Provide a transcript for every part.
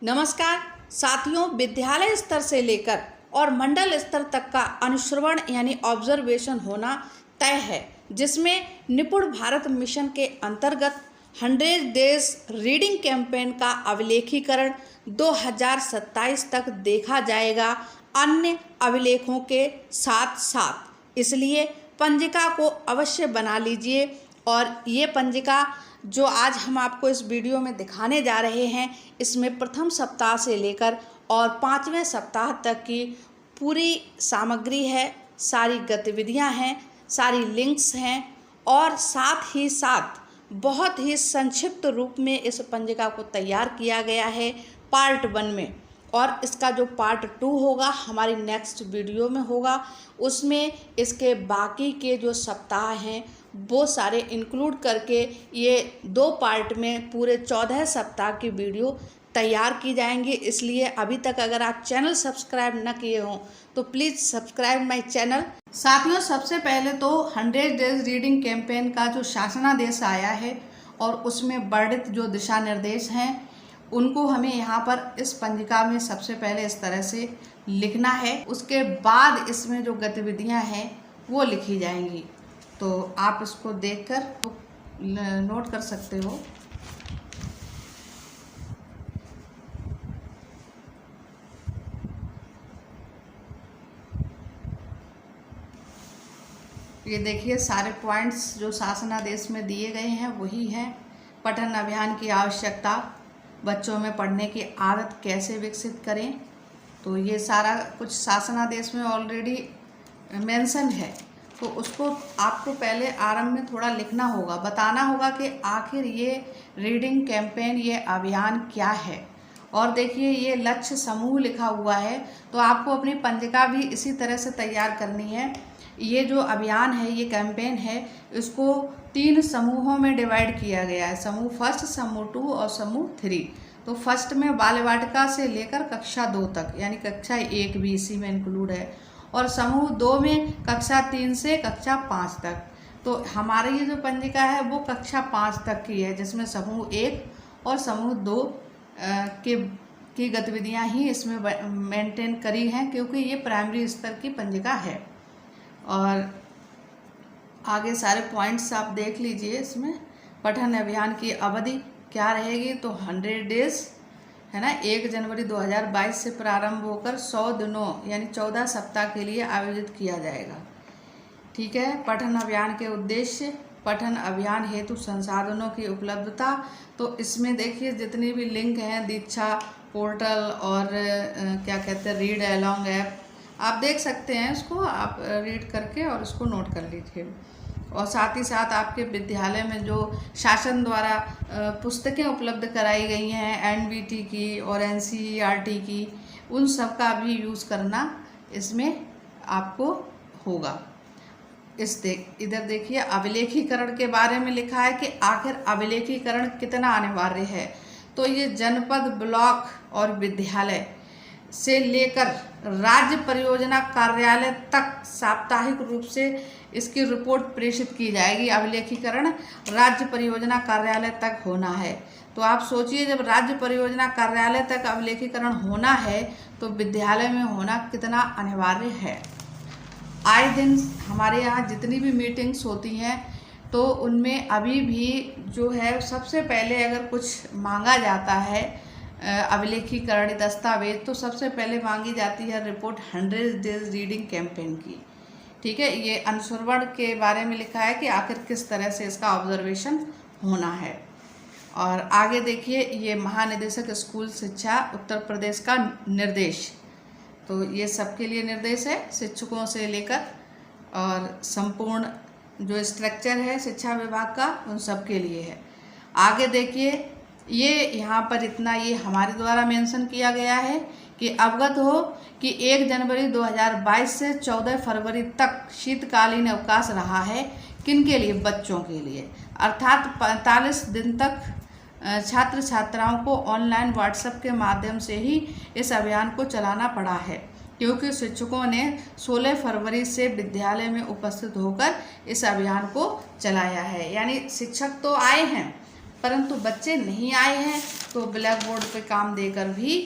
नमस्कार साथियों, विद्यालय स्तर से लेकर और मंडल स्तर तक का अनुश्रवण यानी ऑब्जर्वेशन होना तय है, जिसमें निपुण भारत मिशन के अंतर्गत 100 डेज रीडिंग कैंपेन का अभिलेखीकरण 2027 तक देखा जाएगा, अन्य अभिलेखों के साथ साथ। इसलिए पंजिका को अवश्य बना लीजिए। और ये पंजिका जो आज हम आपको इस वीडियो में दिखाने जा रहे हैं, इसमें प्रथम सप्ताह से लेकर और 5वें सप्ताह तक की पूरी सामग्री है, सारी गतिविधियां हैं, सारी लिंक्स हैं और साथ ही साथ बहुत ही संक्षिप्त रूप में इस पंजिका को तैयार किया गया है पार्ट 1 में। और इसका जो पार्ट 2 होगा हमारी नेक्स्ट वीडियो में होगा, उसमें इसके बाकी के जो सप्ताह हैं वो सारे इंक्लूड करके ये 2 पार्ट में पूरे 14 सप्ताह की वीडियो तैयार की जाएंगी। इसलिए अभी तक अगर आप चैनल सब्सक्राइब न किए हों तो प्लीज़ सब्सक्राइब माय चैनल। साथियों, सबसे पहले तो 100 डेज रीडिंग कैंपेन का जो शासनादेश आया है और उसमें वर्णित जो दिशा निर्देश हैं उनको हमें यहाँ पर इस पंजिका में सबसे पहले इस तरह से लिखना है। उसके बाद इसमें जो गतिविधियाँ हैं वो लिखी जाएंगी, तो आप इसको देखकर नोट कर सकते हो। ये देखिए, सारे पॉइंट्स जो शासनादेश में दिए गए हैं वही हैं। पठन अभियान की आवश्यकता, बच्चों में पढ़ने की आदत कैसे विकसित करें, तो ये सारा कुछ शासनादेश में ऑलरेडी मेंशन है। तो उसको आपको पहले आरंभ में थोड़ा लिखना होगा, बताना होगा कि आखिर ये रीडिंग कैंपेन, ये अभियान क्या है। और देखिए, ये लक्ष्य समूह लिखा हुआ है, तो आपको अपनी पंजिका भी इसी तरह से तैयार करनी है। ये जो अभियान है, ये कैंपेन है, इसको 3 समूहों में डिवाइड किया गया है, समूह फर्स्ट, समूह 2 और समूह 3। तो फर्स्ट में बाल वाटिका से लेकर कक्षा 2 तक, यानी कक्षा 1 भी इसी में इंक्लूड है, और समूह 2 में कक्षा 3 से कक्षा 5 तक। तो हमारी ये जो पंजिका है वो कक्षा 5 तक की है, जिसमें समूह 1 और समूह 2 की गतिविधियां ही इसमें मेंटेन करी हैं, क्योंकि ये प्राइमरी स्तर की पंजिका है। और आगे सारे पॉइंट्स आप देख लीजिए। इसमें पठन अभियान की अवधि क्या रहेगी, तो 100 डेज है ना, 1 जनवरी 2022 से प्रारंभ होकर 100 दिनों यानी 14 सप्ताह के लिए आयोजित किया जाएगा। ठीक है। पठन अभियान के उद्देश्य, पठन अभियान हेतु संसाधनों की उपलब्धता। तो इसमें देखिए जितनी भी लिंक हैं, दीक्षा पोर्टल और क्या कहते हैं, रीड अलोंग ऐप, आप देख सकते हैं, इसको आप रीड करके और इसको नोट कर लीजिए। और साथ ही साथ आपके विद्यालय में जो शासन द्वारा पुस्तकें उपलब्ध कराई गई हैं एनवीटी की और एनसीईआरटी की, उन सब का भी यूज़ करना इसमें आपको होगा। इधर देखिए, अभिलेखीकरण के बारे में लिखा है कि आखिर अभिलेखीकरण कितना अनिवार्य है। तो ये जनपद, ब्लॉक और विद्यालय से लेकर राज्य परियोजना कार्यालय तक साप्ताहिक रूप से इसकी रिपोर्ट प्रेषित की जाएगी। अभिलेखीकरण राज्य परियोजना कार्यालय तक होना है। तो आप सोचिए, जब राज्य परियोजना कार्यालय तक अभिलेखीकरण होना है तो विद्यालय में होना कितना अनिवार्य है। आए दिन हमारे यहाँ जितनी भी मीटिंग्स होती हैं तो उनमें अभी भी जो है, सबसे पहले अगर कुछ मांगा जाता है अभिलेखीकरण दस्तावेज, तो सबसे पहले मांगी जाती है रिपोर्ट 100 डेज रीडिंग कैंपेन की। ठीक है। ये अनुश्रवण के बारे में लिखा है कि आखिर किस तरह से इसका ऑब्जर्वेशन होना है। और आगे देखिए, ये महानिदेशक स्कूल शिक्षा उत्तर प्रदेश का निर्देश, तो ये सबके लिए निर्देश है, शिक्षकों से लेकर और संपूर्ण जो स्ट्रक्चर है शिक्षा विभाग का, उन सब के लिए है। आगे देखिए, ये यहाँ पर इतना ये हमारे द्वारा मेंशन किया गया है कि अवगत हो कि 1 जनवरी 2022 से 14 फरवरी तक शीतकालीन अवकाश रहा है। किन के लिए? बच्चों के लिए। अर्थात 45 दिन तक छात्र छात्राओं को ऑनलाइन व्हाट्सएप के माध्यम से ही इस अभियान को चलाना पड़ा है, क्योंकि शिक्षकों ने 16 फरवरी से विद्यालय में उपस्थित होकर इस अभियान को चलाया है। यानी शिक्षक तो आए हैं परंतु बच्चे नहीं आए हैं, तो ब्लैक बोर्ड पे काम देकर भी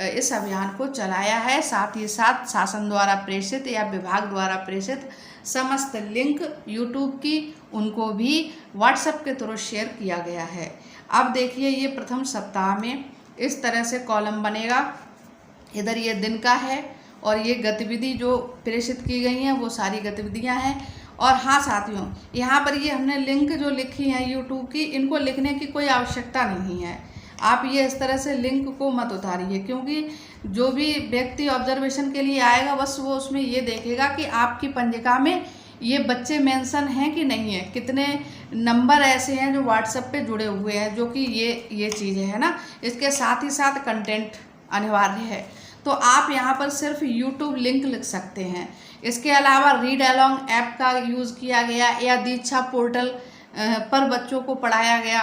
इस अभियान को चलाया है। साथ ही साथ शासन द्वारा प्रेषित या विभाग द्वारा प्रेषित समस्त लिंक यूट्यूब की उनको भी व्हाट्सएप के थ्रू शेयर किया गया है। अब देखिए ये प्रथम सप्ताह में इस तरह से कॉलम बनेगा। इधर ये दिन का है और ये गतिविधि जो प्रेषित की गई हैं वो सारी गतिविधियां हैं। और हाँ साथियों, यहाँ पर ये हमने लिंक जो लिखी है यूट्यूब की, इनको लिखने की कोई आवश्यकता नहीं है। आप ये इस तरह से लिंक को मत उतारिए, क्योंकि जो भी व्यक्ति ऑब्जर्वेशन के लिए आएगा बस वो उसमें ये देखेगा कि आपकी पंजिका में ये बच्चे मेंशन हैं कि नहीं है, कितने नंबर ऐसे हैं जो व्हाट्सएप पे जुड़े हुए हैं, जो कि ये चीज़ है ना। इसके साथ ही साथ कंटेंट अनिवार्य है, तो आप यहाँ पर सिर्फ यूट्यूब लिंक लिख सकते हैं। इसके अलावा रीड अलॉन्ग ऐप का यूज़ किया गया या दीक्षा पोर्टल पर बच्चों को पढ़ाया गया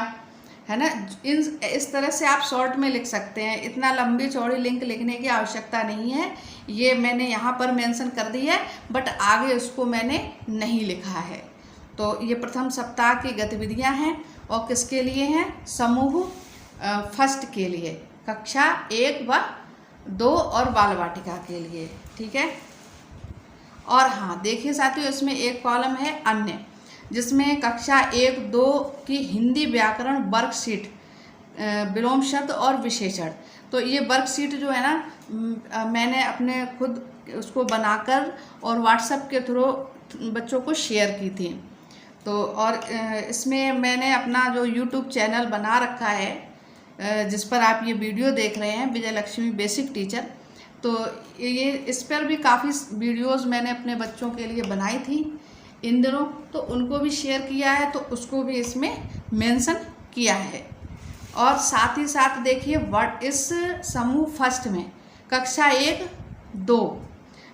है ना। इस तरह से आप शॉर्ट में लिख सकते हैं, इतना लंबी चौड़ी लिंक लिखने की आवश्यकता नहीं है। ये मैंने यहाँ पर मेंशन कर दी है, बट आगे उसको मैंने नहीं लिखा है। तो ये प्रथम सप्ताह की गतिविधियाँ हैं और किसके लिए हैं? समूह फर्स्ट के लिए, कक्षा 1 व 2 और बाल वाटिका के लिए, ठीक है। और हाँ देखिए साथियों, इसमें एक कॉलम है अन्य, जिसमें कक्षा 1-2 की हिंदी व्याकरण वर्कशीट, विलोम शब्द और विशेषण। तो ये वर्कशीट जो है ना, मैंने अपने खुद उसको बनाकर और व्हाट्सएप के थ्रू बच्चों को शेयर की थी। तो और इसमें मैंने अपना जो यूट्यूब चैनल बना रखा है, जिस पर आप ये वीडियो देख रहे हैं, विजय लक्ष्मी बेसिक टीचर, तो ये इस पर भी काफ़ी वीडियोस मैंने अपने बच्चों के लिए बनाई थी इन दिनों, तो उनको भी शेयर किया है, तो उसको भी इसमें मेंशन किया है। और साथ ही साथ देखिए इस समूह फर्स्ट में कक्षा 1-2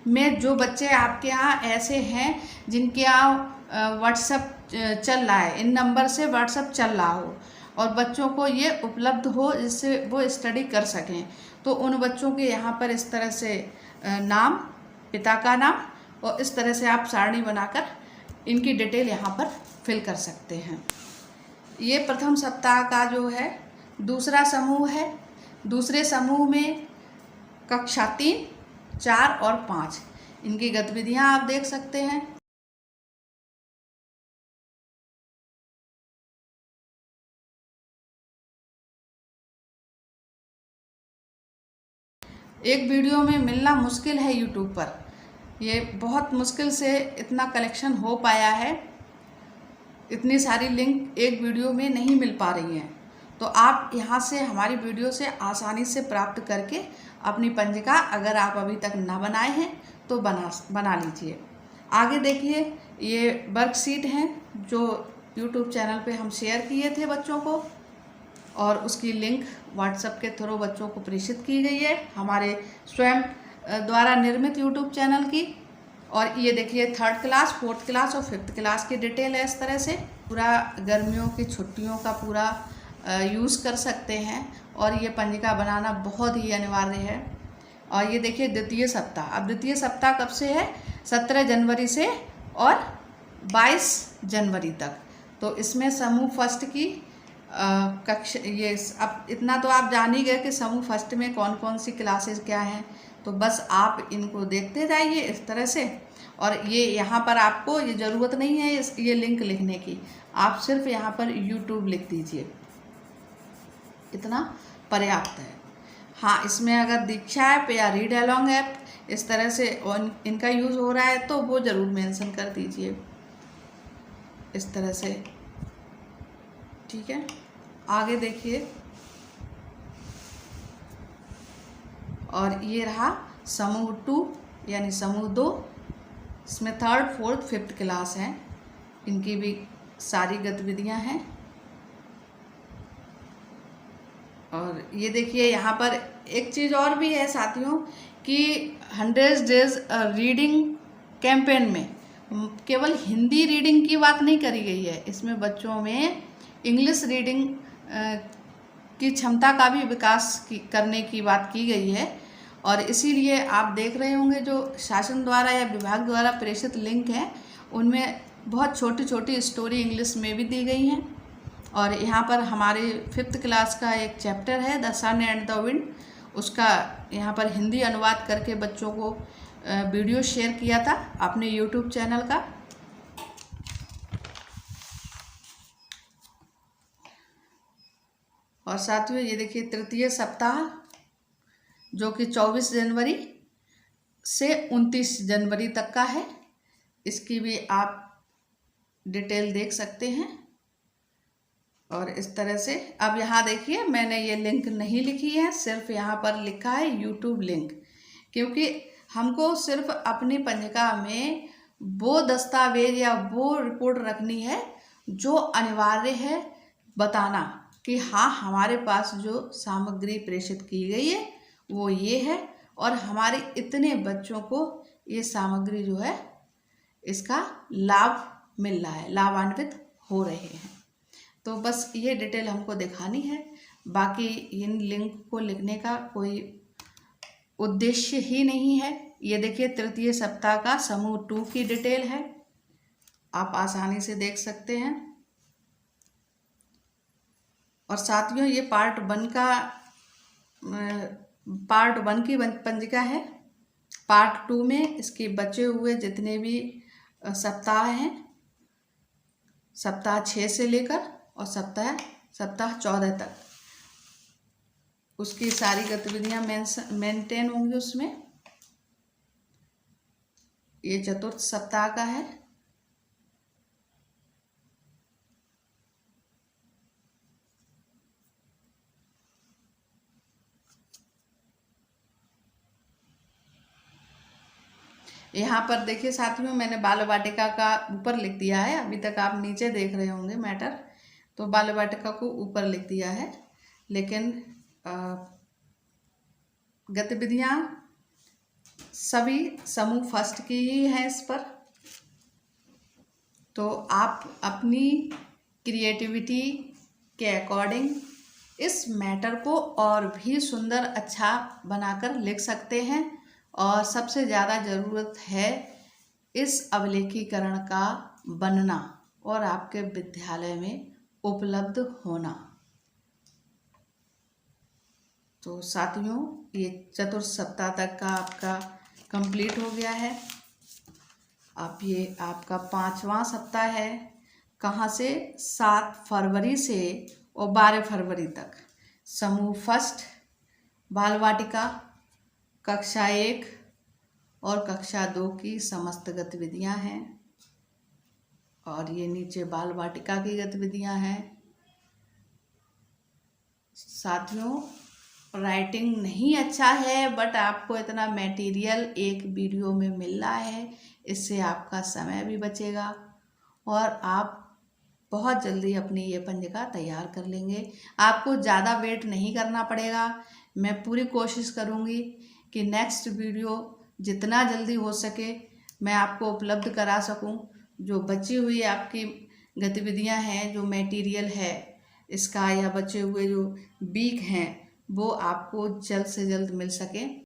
में जो बच्चे आपके यहाँ ऐसे हैं जिनके यहाँ व्हाट्सएप चल रहा है, इन नंबर से व्हाट्सएप चल रहा हो और बच्चों को ये उपलब्ध हो जिससे वो स्टडी कर सकें, तो उन बच्चों के यहाँ पर इस तरह से नाम, पिता का नाम, और इस तरह से आप सारणी बनाकर इनकी डिटेल यहाँ पर फिल कर सकते हैं। ये प्रथम सप्ताह का जो है दूसरा समूह है। दूसरे समूह में कक्षा 3, 4 और 5 इनकी गतिविधियाँ आप देख सकते हैं। एक वीडियो में मिलना मुश्किल है यूट्यूब पर, ये बहुत मुश्किल से इतना कलेक्शन हो पाया है। इतनी सारी लिंक एक वीडियो में नहीं मिल पा रही हैं, तो आप यहाँ से हमारी वीडियो से आसानी से प्राप्त करके अपनी पंजिका, अगर आप अभी तक ना बनाए हैं तो बना लीजिए। आगे देखिए, ये वर्कशीट हैं जो यूट्यूब चैनल पे हम शेयर किए थे बच्चों को, और उसकी लिंक व्हाट्सएप के थ्रू बच्चों को प्रेषित की गई है हमारे स्वयं द्वारा निर्मित यूट्यूब चैनल की। और ये देखिए 3rd क्लास, 4th क्लास और 5th क्लास की डिटेल है। इस तरह से पूरा गर्मियों की छुट्टियों का पूरा यूज़ कर सकते हैं, और ये पंजिका बनाना बहुत ही अनिवार्य है। और ये देखिए द्वितीय सप्ताह, अब द्वितीय सप्ताह कब से है? 17 जनवरी से और 22 जनवरी तक। तो इसमें समूह फर्स्ट की कक्षा, ये अब इतना तो आप जान ही गए कि समूह फर्स्ट में कौन कौन सी क्लासेस क्या हैं, तो बस आप इनको देखते जाइए इस तरह से। और ये यहाँ पर आपको ये ज़रूरत नहीं है ये लिंक लिखने की, आप सिर्फ यहाँ पर यूट्यूब लिख दीजिए, इतना पर्याप्त है। हाँ, इसमें अगर दीक्षा ऐप या रीड अलॉन्ग ऐप इस तरह से इनका यूज़ हो रहा है तो वो ज़रूर मेंशन कर दीजिए इस तरह से, ठीक है। आगे देखिए, और ये रहा समूह 2 यानी समूह 2, इसमें 3rd, 4th, 5th क्लास हैं, इनकी भी सारी गतिविधियां हैं। और ये देखिए यहाँ पर एक चीज़ और भी है साथियों कि 100 डेज रीडिंग कैंपेन में केवल हिंदी रीडिंग की बात नहीं करी गई है, इसमें बच्चों में इंग्लिश रीडिंग की क्षमता का भी विकास करने की बात की गई है। और इसीलिए आप देख रहे होंगे जो शासन द्वारा या विभाग द्वारा प्रेषित लिंक हैं, उनमें बहुत छोटी छोटी स्टोरी इंग्लिश में भी दी गई हैं, और यहाँ पर हमारे 5th क्लास का एक चैप्टर है the sun and the wind, उसका यहाँ पर हिंदी अनुवाद करके बच्चों को वीडियो शेयर किया था अपने यूट्यूब चैनल का। और साथियों ये देखिए तृतीय सप्ताह जो कि 24 जनवरी से 29 जनवरी तक का है, इसकी भी आप डिटेल देख सकते हैं। और इस तरह से अब यहाँ देखिए मैंने ये लिंक नहीं लिखी है, सिर्फ यहाँ पर लिखा है यूट्यूब लिंक, क्योंकि हमको सिर्फ अपनी पंजिका में वो दस्तावेज या वो रिपोर्ट रखनी है जो अनिवार्य है बताना कि हाँ हमारे पास जो सामग्री प्रेषित की गई है वो ये है और हमारे इतने बच्चों को ये सामग्री जो है इसका लाभ मिल रहा है, लाभान्वित हो रहे हैं। तो बस ये डिटेल हमको दिखानी है, बाकी इन लिंक को लिखने का कोई उद्देश्य ही नहीं है। ये देखिए तृतीय सप्ताह का समूह 2 की डिटेल है, आप आसानी से देख सकते हैं। और साथियों ये पार्ट 1 की पंजिका है। पार्ट 2 में इसके बचे हुए जितने भी सप्ताह हैं, सप्ताह 6 से लेकर और सप्ताह 14 तक, उसकी सारी गतिविधियां मेंटेन होंगी उसमें। ये चतुर्थ सप्ताह का है। यहाँ पर देखिए साथियों मैंने बाल वाटिका का ऊपर लिख दिया है, अभी तक आप नीचे देख रहे होंगे मैटर, तो बाल वाटिका को ऊपर लिख दिया है, लेकिन गतिविधियाँ सभी समूह फर्स्ट की ही है इस पर। तो आप अपनी क्रिएटिविटी के अकॉर्डिंग इस मैटर को और भी सुंदर अच्छा बनाकर लिख सकते हैं। और सबसे ज़्यादा ज़रूरत है इस अभिलेखीकरण का बनना और आपके विद्यालय में उपलब्ध होना। तो साथियों ये चतुर्थ सप्ताह तक का आपका कंप्लीट हो गया है। अब ये आपका 5वां सप्ताह है, कहाँ से 7 फरवरी से और 12 फरवरी तक समूह फर्स्ट बाल वाटिका कक्षा 1 और कक्षा 2 की समस्त गतिविधियां हैं। और ये नीचे बाल वाटिका की गतिविधियां हैं। साथियों राइटिंग नहीं अच्छा है, बट आपको इतना मटेरियल एक वीडियो में मिल रहा है, इससे आपका समय भी बचेगा और आप बहुत जल्दी अपनी ये पंजिका तैयार कर लेंगे। आपको ज़्यादा वेट नहीं करना पड़ेगा। मैं पूरी कोशिश करूँगी कि नेक्स्ट वीडियो जितना जल्दी हो सके मैं आपको उपलब्ध करा सकूं। जो बची हुई आपकी गतिविधियां हैं, जो मटेरियल है इसका या बचे हुए जो वीक हैं, वो आपको जल्द से जल्द मिल सके।